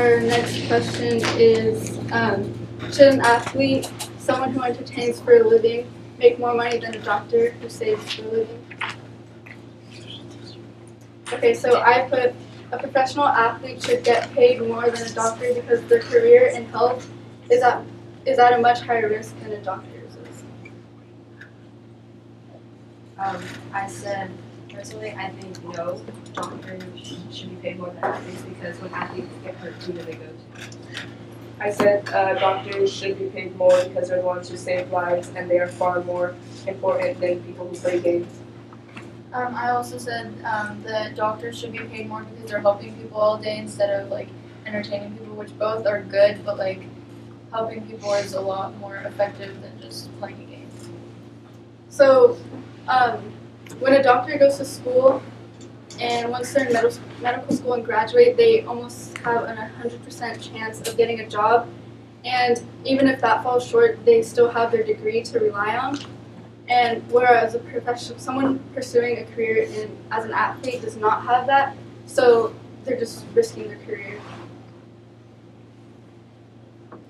our next question is, should an athlete, someone who entertains for a living, make more money than a doctor who saves for a living? Okay, so I put a professional athlete should get paid more than a doctor because their career and health is at a much higher risk than a doctor's is. I said, personally, I think no, doctors should be paid more than athletes because when athletes get hurt, who do they go to? I said doctors should be paid more because they're the ones who save lives and they are far more important than people who play games. I also said that doctors should be paid more because they're helping people all day instead of like entertaining people, which both are good, but like helping people is a lot more effective than just playing a game. So, when a doctor goes to school and once they're in medical school and graduate, they almost have an 100% chance of getting a job. And even if that falls short, they still have their degree to rely on. And whereas a professional, someone pursuing a career as an athlete does not have that, so they're just risking their career.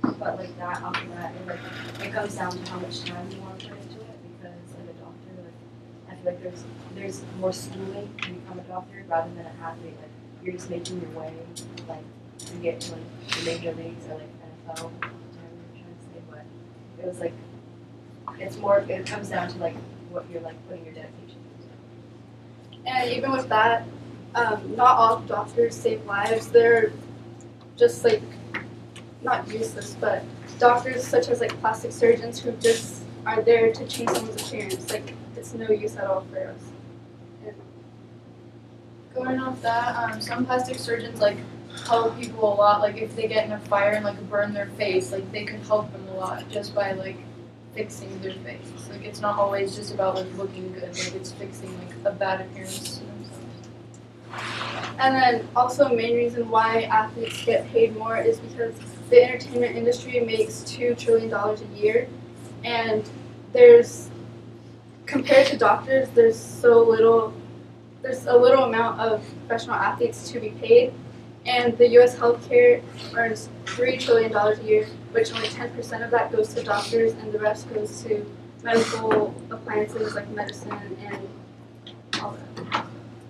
But like that, after that, it comes down to how much time you want to put into it. Because like a doctor, I feel like there's more schooling to become a doctor rather than an athlete. Like you're just making your way, like to get to like the major leagues or like NFL, whatever you're trying to say. But it was like it's more. It comes down to like what you're like putting your dedication into. And even with that, not all doctors save lives. They're just like not useless, but doctors such as like plastic surgeons who just are there to change someone's appearance. Like it's no use at all for us. And Going off that, some plastic surgeons like help people a lot. Like if they get in a fire and like burn their face, like they could help them a lot just by like fixing their face. Like it's not always just about like looking good. Like it's fixing like a bad appearance to themselves. And then also a main reason why athletes get paid more is because the entertainment industry makes $2 trillion a year, and compared to doctors, there's a little amount of professional athletes to be paid, and the U.S. healthcare earns $3 trillion a year, which only 10% of that goes to doctors, and the rest goes to medical appliances like medicine and all that.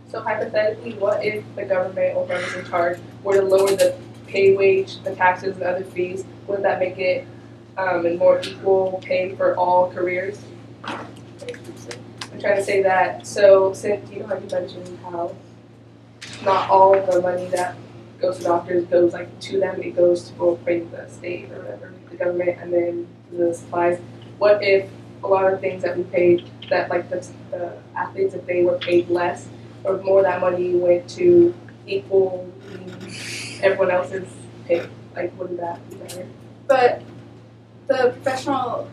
So hypothetically, what if the government or whoever's in charge were to lower the pay wage, the taxes, and other fees? Wouldn't that make it a more equal pay for all careers? I'm trying to say that. So since you know how you mentioned how not all the money that goes to doctors goes like to them, it goes to both the state or whatever, the government, and then the supplies. What if a lot of things that we paid, that like the athletes, if they were paid less, or if more of that money went to equal everyone else's pay? Like, wouldn't that be better? But the professional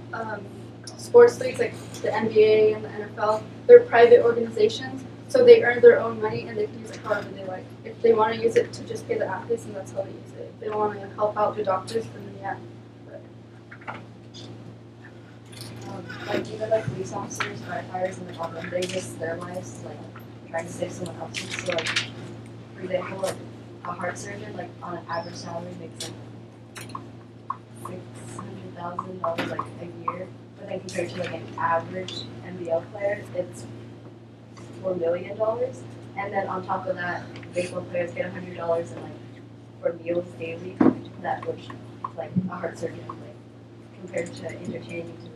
sports leagues, like the NBA and the NFL, they're private organizations, so they earn their own money and they can use it however they like. If they want to use it to just pay the athletes, then that's how they use it. If they want to help out the doctors, then yeah. Like even like police officers, firefighters, and like all them, they risk their lives like trying to save someone else's. So like for example, like a heart surgeon, like on an average salary makes like $600,000 like a year, but then compared to like an average NBL player, it's $4 million. And then on top of that, baseball players get $100 and like for meals daily. That which like a heart surgeon like compared to entertaining to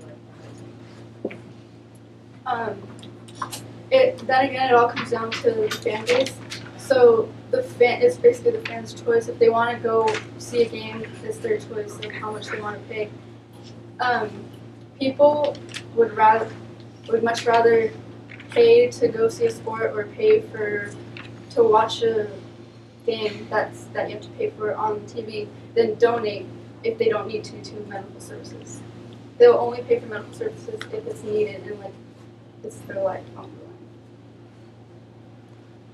Then again, it all comes down to the fan base. So it's basically the fans' choice. If they want to go see a game, it's their choice of how much they want to pay. People would much rather pay to go see a sport or pay to watch a game that you have to pay for on TV than donate if they don't need to medical services. They'll only pay for medical services if it's needed and like it's their life on the line.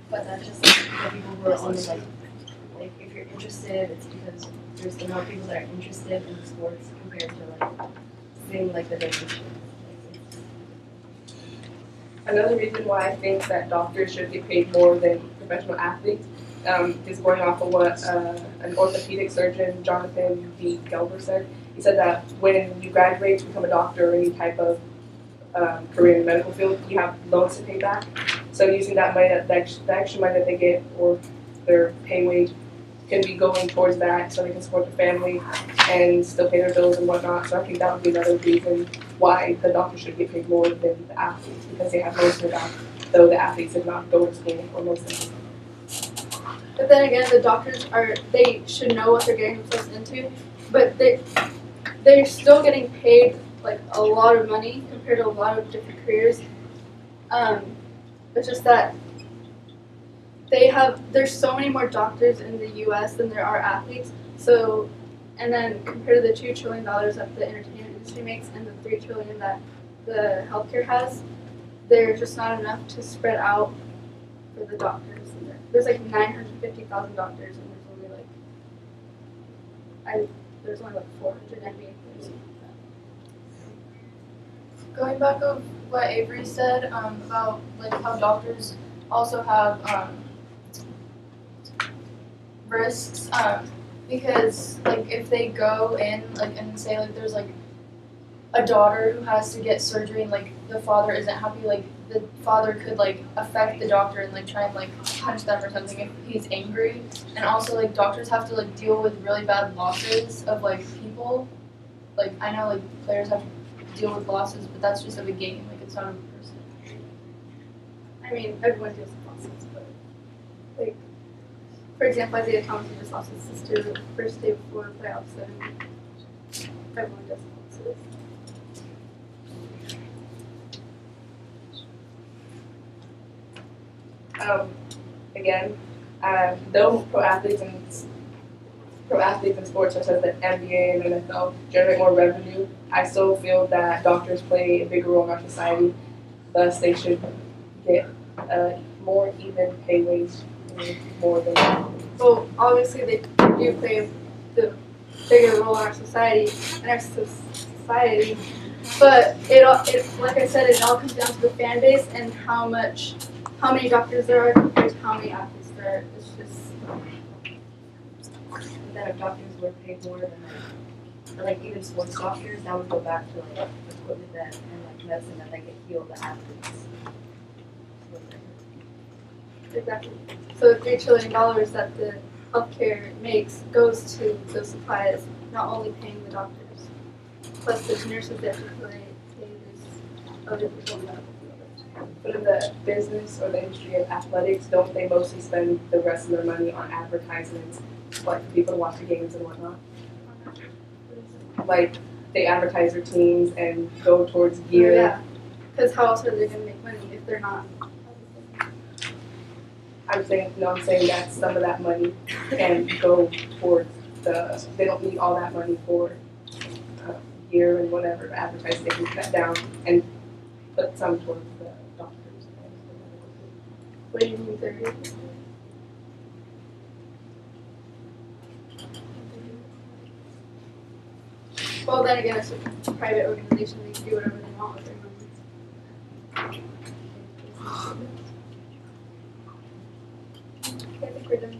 but that's just like the people who are only like if you're interested, it's because there's the more people that are interested in sports compared to like seeing like the donation. Another reason why I think that doctors should get paid more than professional athletes is going off of what an orthopedic surgeon, Jonathan D. Gelber, said. He said that when you graduate to become a doctor or any type of career in the medical field, you have loans to pay back. So using that money, the extra money that they get or their pay wage can be going towards that so they can support their family and still pay their bills and whatnot. So I think that would be another reason why the doctor should get paid more than the athletes, because they have loans to pay back, though the athletes did not go to school or most of them. But then again, the doctors they should know what they're getting themselves into, but they're still getting paid like a lot of money compared to a lot of different careers. It's just that there's so many more doctors in the U.S. than there are athletes. So, and then compared to the $2 trillion that the entertainment industry makes and the $3 trillion that the healthcare has, there's just not enough to spread out for the doctors. There's like 950,000 doctors, and there's only like 400 NBA players. Going back of what Avery said about like how doctors also have risks, because like if they go in like and say like there's like a daughter who has to get surgery and like the father isn't happy, like the father could like affect the doctor and like try and like punch them or something if he's angry. And also like doctors have to like deal with really bad losses of like people. Like I know like players have to deal with losses, but that's just of a game, like it's not of a person. I mean, everyone deals with losses, but like, for example, Isaiah Thomas just lost his sister the first day before playoffs, and everyone does losses. Again, though pro athletes in sports such as the NBA and NFL generate more revenue, I still feel that doctors play a bigger role in our society. Thus, they should get a more even pay wage, more than athletes. Well, obviously they do play the bigger role in our society, but it like I said, it all comes down to the fan base and how many doctors there are compared to how many athletes there are. It's just That if doctors were paid more than like even sports doctors, that would go back to like equipment that and like medicine that they could heal the athletes. exactly. So the $3 trillion that the healthcare makes goes to those supplies, not only paying the doctors, plus the nurses that have to pay this other people in the medical field. But in the business or the industry of athletics, don't they mostly spend the rest of their money on advertisements, like for people to watch the games and whatnot? Like they advertise their teams and go towards gear. Yeah, because how else are they going to make money if they're not? I'm saying that some of that money can go towards they don't need all that money for gear and whatever advertising. They can cut down and put some towards the doctors and the medical field. What do you mean they're Well, then again, it's a private organization. They can do whatever they want with their money. I think we're done.